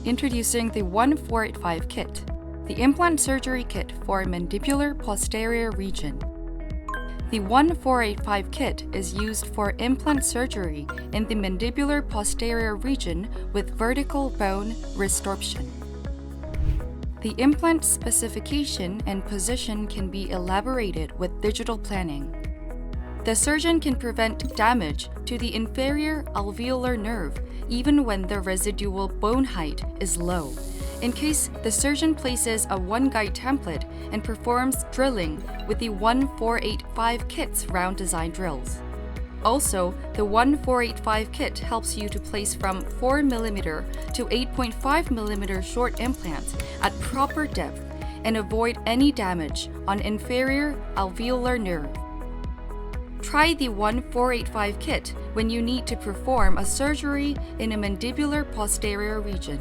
Introducing the 1485 KIT, the implant surgery kit for mandibular posterior region. The 1485 KIT is used for implant surgery in the mandibular posterior region with vertical bone resorption. The implant specification and position can be elaborated with digital planning. The surgeon can prevent damage to the inferior alveolar nerve even when the residual bone height is low, in case the surgeon places a one-guide template and performs drilling with the 1485 KIT's round design drills. Also, the 1485 KIT helps you to place from 4mm to 8.5mm short implants at proper depth and avoid any damage on inferior alveolar nerve. Try the 1485 KIT when you need to perform a surgery in a mandibular posterior region.